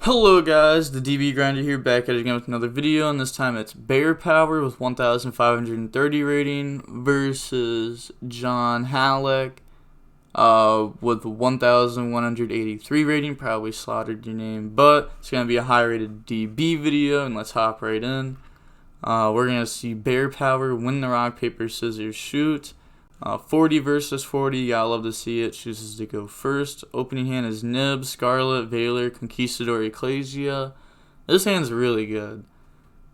Hello guys, the DB Grinder here, back at it again with another video, and this time it's Bear Power with 1,530 rating versus John Halleck with 1,183 rating. Probably slaughtered your name, but it's going to be a high rated DB video, and let's hop right in. We're going to see Bear Power win the rock, paper, scissors, shoot. 40 versus 40, you gotta love to see it. Chooses to go first. Opening hand is Nib, Scarlet, Valor, Conquistador, Ecclesia. This hand's really good.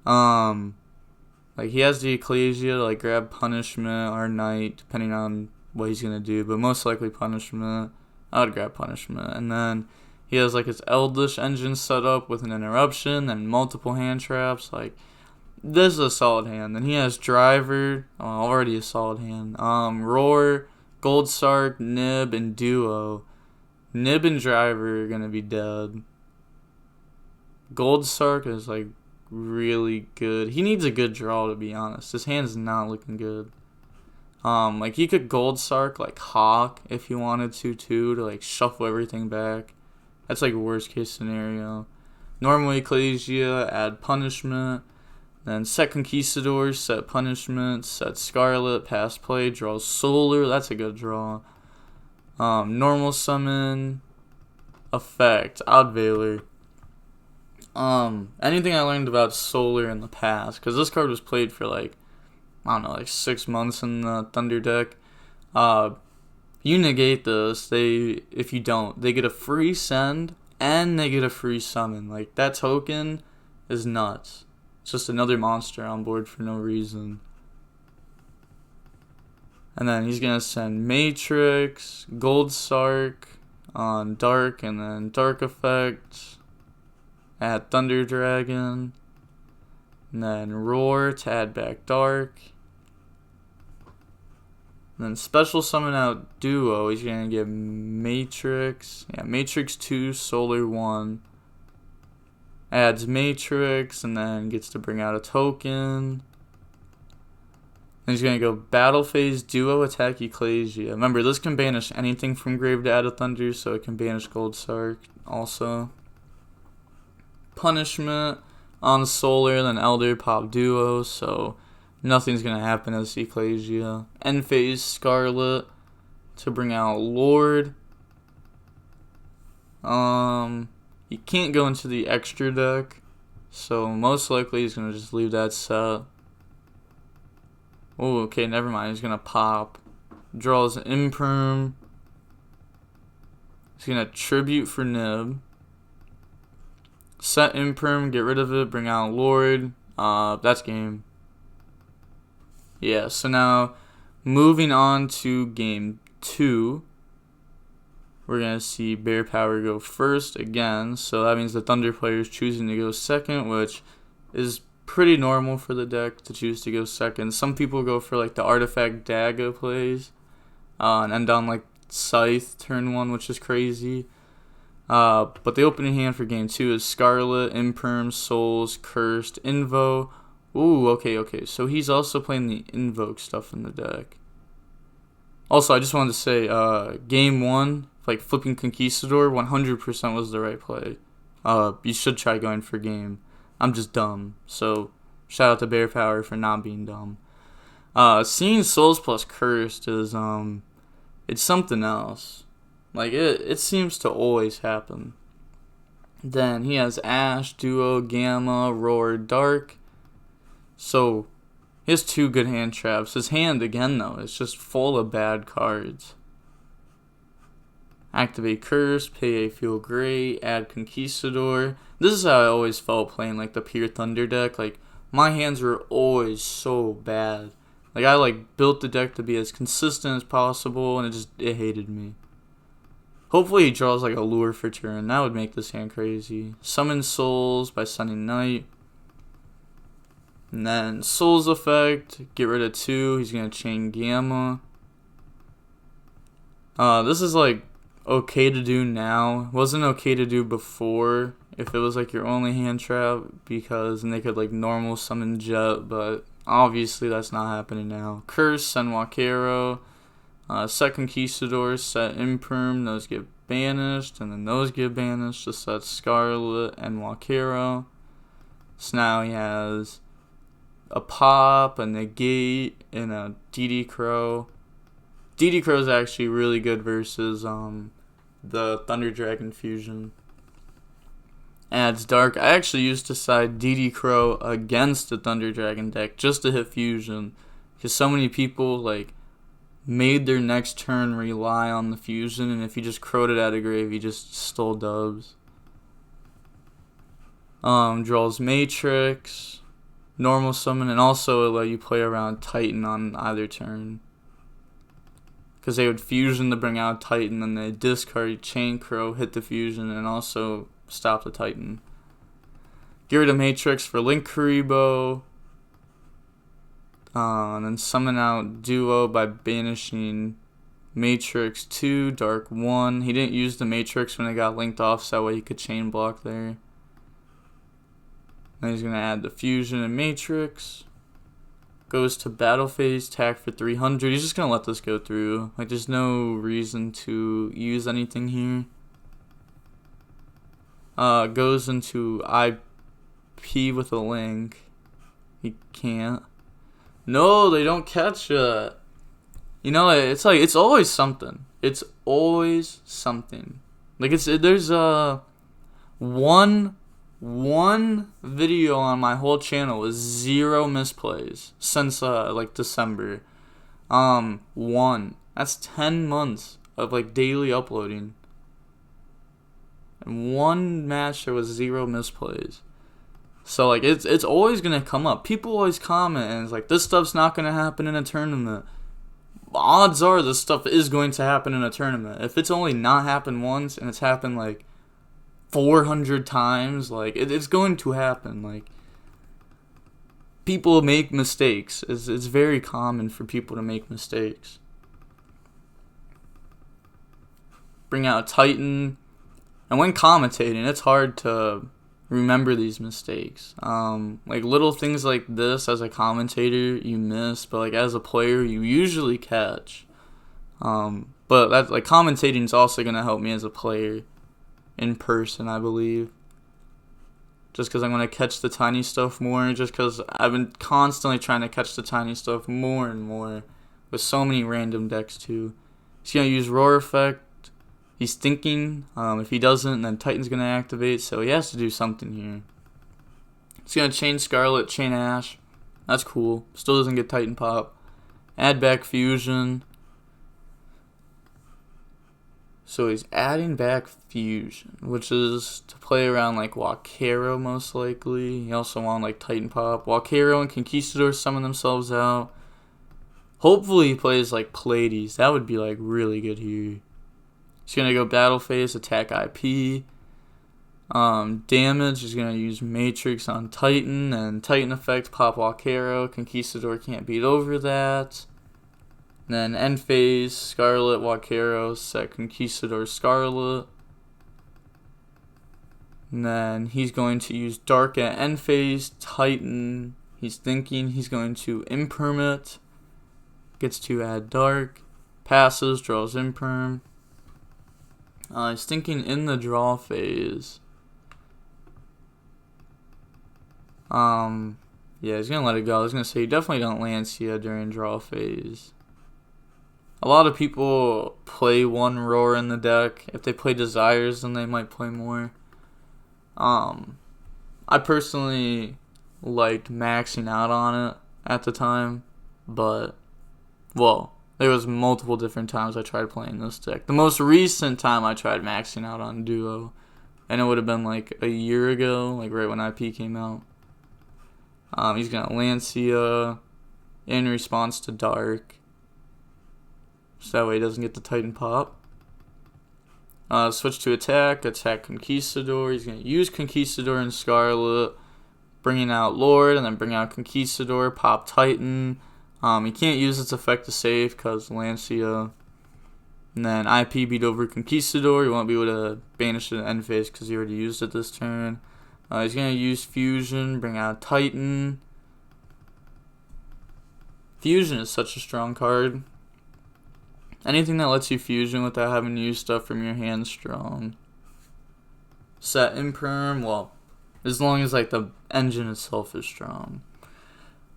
Like he has the Ecclesia to like grab Punishment or Knight, depending on what he's gonna do, but most likely Punishment. I would grab Punishment. And then he has like his Eldlich engine set up with an interruption and multiple hand traps. Like, this is a solid hand. Then he has Driver, already a solid hand. Roar, Gold Sark, Nib, and Duo. Nib and Driver are gonna be dead. Gold Sark is like really good. He needs a good draw, to be honest. His hand's not looking good. Like he could Gold Sark like Hawk if he wanted to like shuffle everything back. That's like worst case scenario. Normal Ecclesia, add Punishment. Then set Conquistador, set Punishment, set Scarlet, pass play, draws Solar, that's a good draw. Normal summon, effect, odd Valor. Anything I learned about Solar in the past, because this card was played for like, I don't know, like 6 months in the Thunder deck. You negate this, if you don't, they get a free send, and they get a free summon. Like, that token is nuts. It's just another monster on board for no reason. And then he's going to send Matrix, Gold Sark on Dark, and then Dark Effect, add Thunder Dragon, and then Roar to add back Dark. And then special summon out Duo, he's going to get Matrix, Matrix 2, Solar 1. Adds Matrix, and then gets to bring out a token. Then he's going to go Battle Phase, Duo, attack Ecclesia. Remember, this can banish anything from grave to add a Thunder, so it can banish Gold Sark also. Punishment on Solar, then Elder, pop Duo, so nothing's going to happen as Ecclesia. End Phase, Scarlet to bring out Lord. You can't go into the extra deck, so most likely he's going to just leave that set. Oh, okay, never mind. He's going to pop. Draws Imperm. He's going to Tribute for Nib. Set Imperm, get rid of it, bring out Lord. That's game. Yeah, so now moving on to game 2. We're going to see Bear Power go first again, so that means the Thunder player is choosing to go second, which is pretty normal for the deck to choose to go second. Some people go for like the Artifact Daga plays, and end on like Scythe turn 1, which is crazy. But the opening hand for game 2 is Scarlet, Imperm, Souls, Cursed, Invo. Ooh, okay, so he's also playing the Invoke stuff in the deck. Also, I just wanted to say, game 1, like flipping Conquistador, 100% was the right play. You should try going for game. I'm just dumb. So shout out to Bear Power for not being dumb. Seeing Souls plus Cursed is it's something else. Like it seems to always happen. Then he has Ash, Duo, Gamma, Roar, Dark. So he has 2 good hand traps. His hand again though is just full of bad cards. Activate Curse, pay a Feel Great, add Conquistador. This is how I always felt playing like the pure Thunder deck. Like, my hands were always so bad. Like, I like built the deck to be as consistent as possible, and it hated me. Hopefully he draws like a lure for turn. That would make this hand crazy. Summon Souls by sending Knight. And then Souls effect, get rid of 2. He's going to chain Gamma. This is like okay to do now. Wasn't okay to do before if it was like your only hand trap, because then they could like normal summon Jet, but obviously that's not happening now. Curse, send Wakero. Set Conquistador, set Imperm, those get banished, and then those get banished to set Scarlet and Walkero. So now he has a pop, a negate, and a DD Crow. DD Crow is actually really good versus the Thunder Dragon fusion. Adds Dark. I actually used to side DD Crow against the Thunder Dragon deck just to hit fusion, because so many people like made their next turn rely on the fusion, and if you just crowed it out of grave, you just stole dubs. Draws Matrix, normal summon, and also let you play around Titan on either turn, because they would fusion to bring out Titan, then they discard Chain Crow, hit the fusion, and also stop the Titan. Get rid of Matrix for Link Kuriboh. And then summon out Duo by banishing Matrix 2, Dark 1. He didn't use the Matrix when it got linked off, so that way he could chain block there. Then he's going to add the Fusion and Matrix. Goes to Battle Phase, attack for 300. He's just going to let this go through. Like, there's no reason to use anything here. Goes into IP with a link. He can't. No, they don't catch it. You know, it's like, it's always something. It's always something. Like, there's one video on my whole channel with 0 misplays since like December. One. That's 10 months of like daily uploading. And one match there was 0 misplays. So like it's always gonna come up. People always comment and it's like, this stuff's not gonna happen in a tournament. Odds are this stuff is going to happen in a tournament. If it's only not happened once and it's happened like 400 times, like it's going to happen. Like, people make mistakes. It's very common for people to make mistakes. Bring out Titan. And when commentating, it's hard to remember these mistakes. Like little things like this as a commentator you miss, but like as a player you usually catch. But that's like, commentating is also gonna help me as a player in person, I believe. Just because I'm gonna catch the tiny stuff more. Just because I've been constantly trying to catch the tiny stuff more and more with so many random decks too. He's gonna use Roar Effect. He's thinking, if he doesn't, then Titan's going to activate, so he has to do something here. He's going to chain Scarlet, chain Ash. That's cool. Still doesn't get Titan pop. Add back Fusion. So he's adding back Fusion, which is to play around like Walkero most likely. He also wants like Titan pop. Walkero and Conquistador summon themselves out. Hopefully he plays like Pleiades. That would be like really good here. He's going to go Battle Phase, attack IP. Damage, he's going to use Matrix on Titan, and Titan effect, pop Walkero. Conquistador can't beat over that. And then End Phase, Scarlet, Walkero, set Conquistador, Scarlet. And then he's going to use Dark at End Phase, Titan. He's thinking he's going to Impermit. Gets to add Dark. Passes, draws Imperm. He's thinking in the draw phase. Yeah, he's gonna let it go. I was gonna say, you definitely don't Lancia during draw phase. A lot of people play one Roar in the deck. If they play Desires, then they might play more. I personally liked maxing out on it at the time, but, well, there was multiple different times I tried playing this deck. The most recent time I tried maxing out on Duo, and it would have been like a year ago, like right when IP came out. He's going to Lancia in response to Dark, so that way he doesn't get the Titan pop. Switch to attack Conquistador. He's going to use Conquistador and Scarlet, bringing out Lord, and then bring out Conquistador, pop Titan. He can't use its effect to save because Lancia. And then IP beat over Conquistador. He won't be able to banish it in end phase because he already used it this turn. He's going to use Fusion, bring out Titan. Fusion is such a strong card. Anything that lets you fusion without having to use stuff from your hand, strong. Set imperm, well, as long as like the engine itself is strong.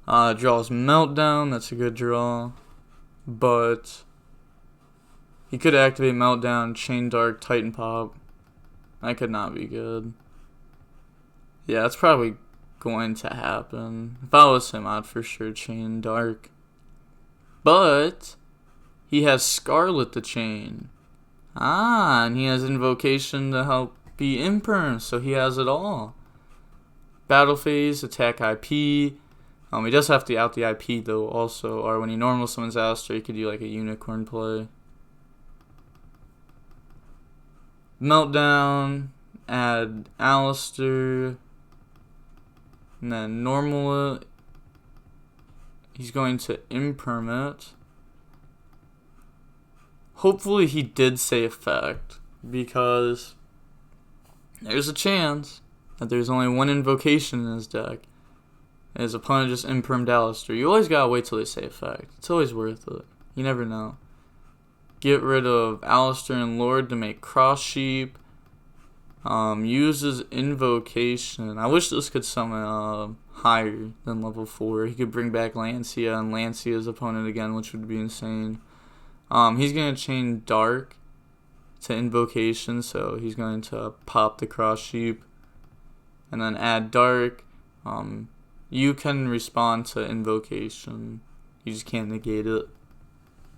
Draws Meltdown, that's a good draw. But he could activate Meltdown, Chain Dark, Titan Pop. That could not be good. Yeah, that's probably going to happen. If I was him, I'd for sure Chain Dark. But he has Scarlet to chain. And he has Invocation to help be imperm, so he has it all. Battle phase, attack IP. He does have to out the IP though also, or when he normal summons Alistair, he could do like a unicorn play. Meltdown, add Alistair, and then normal it. He's going to imperm it. Hopefully he did say effect, because there's a chance that there's only one invocation in his deck. And his opponent just impermed Alistair. You always gotta wait till they say effect. It's always worth it. You never know. Get rid of Alistair and Lord to make Cross Sheep. Uses Invocation. I wish this could summon higher than level 4. He could bring back Lancia and Lancia's opponent again, which would be insane. He's going to chain Dark to Invocation, so he's going to pop the Cross Sheep. And then add Dark. You can respond to Invocation. You just can't negate it.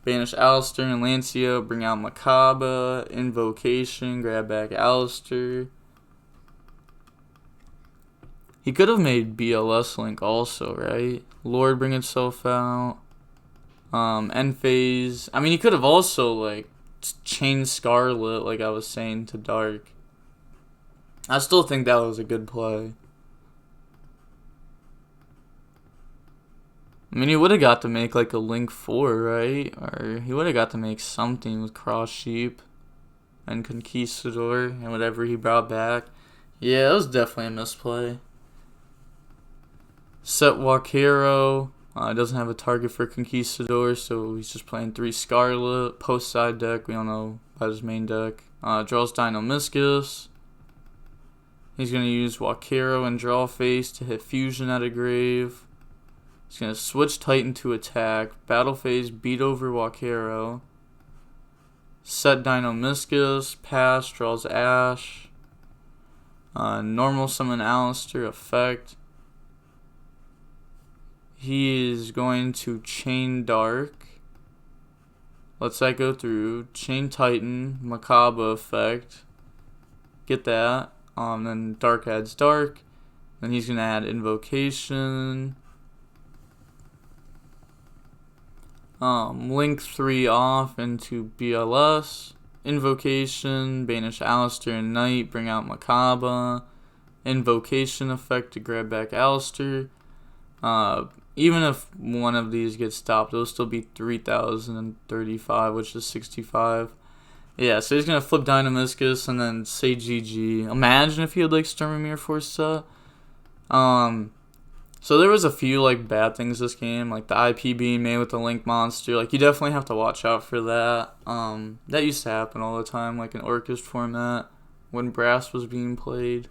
Banish Alistair and Lancia, bring out Macabre, Invocation, grab back Alistair. He could have made BLS Link also, right? Lord bring itself out. End phase. I mean, he could have also, like, chained Scarlet, like I was saying, to Dark. I still think that was a good play. I mean, he would have got to make like a Link 4, right? Or he would have got to make something with Cross Sheep and Conquistador and whatever he brought back. Yeah, that was definitely a misplay. Set Walkero. Doesn't have a target for Conquistador, so he's just playing 3 Scarlet. Post side deck, we don't know about his main deck. Draws Dino-Miscus. He's going to use Walkero and Draw Face to hit Fusion at a grave. He's going to switch Titan to attack. Battle phase, beat over Walkero. Set Dino-Miscus. Pass, draws Ash. Normal summon Alistair, effect. He is going to chain Dark. Let's that go through. Chain Titan, Macabre effect. Get that. Then Dark adds Dark. Then he's going to add Invocation. Link 3 off into BLS. Invocation, banish Alistair and Knight, bring out Macabre. Invocation effect to grab back Alistair. Even if one of these gets stopped, it'll still be 3,035, which is 65. Yeah, so he's going to flip Dino-Miscus and then say GG. Imagine if he had like Sturmamir Force set. So there was a few like bad things this game, like the IP being made with the Link monster. Like you definitely have to watch out for that. That used to happen all the time, like in Orchestra format when Brass was being played.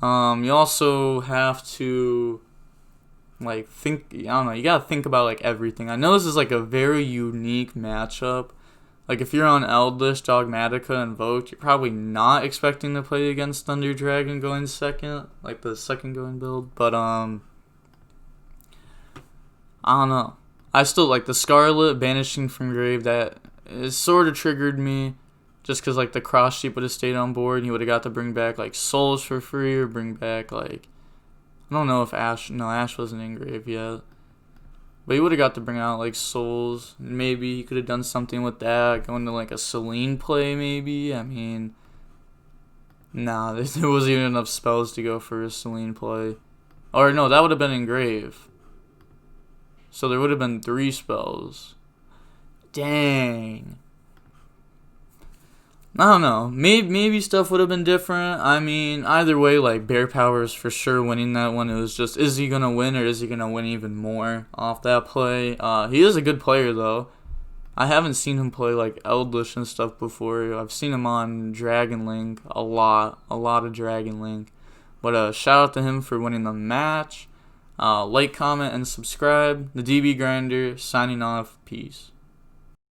You also have to like think. I don't know. You gotta think about like everything. I know this is like a very unique matchup. Like if you're on Eldlich, Dogmatika, and Invoked, you're probably not expecting to play against Thunder Dragon going second, like the second going build. But I don't know. I still like the Scarlet banishing from grave. That it sort of triggered me, just because like the Cross Sheep would have stayed on board. And he would have got to bring back like Souls for free, or bring back like I don't know if Ash. No, Ash wasn't in grave yet, but he would have got to bring out like Souls. Maybe he could have done something with that, going to like a Celine play. Maybe I mean, nah, there wasn't even enough spells to go for a Celine play. Or no, that would have been in grave. So there would have been 3 spells. Dang. I don't know. Maybe stuff would have been different. I mean, either way, like, Bear Power is for sure winning that one. It was just, is he going to win or is he going to win even more off that play? He is a good player, though. I haven't seen him play like Eldlich and stuff before. I've seen him on Dragon Link a lot of Dragon Link. But shout out to him for winning the match. Like, comment, and subscribe. The DB Grinder signing off. Peace.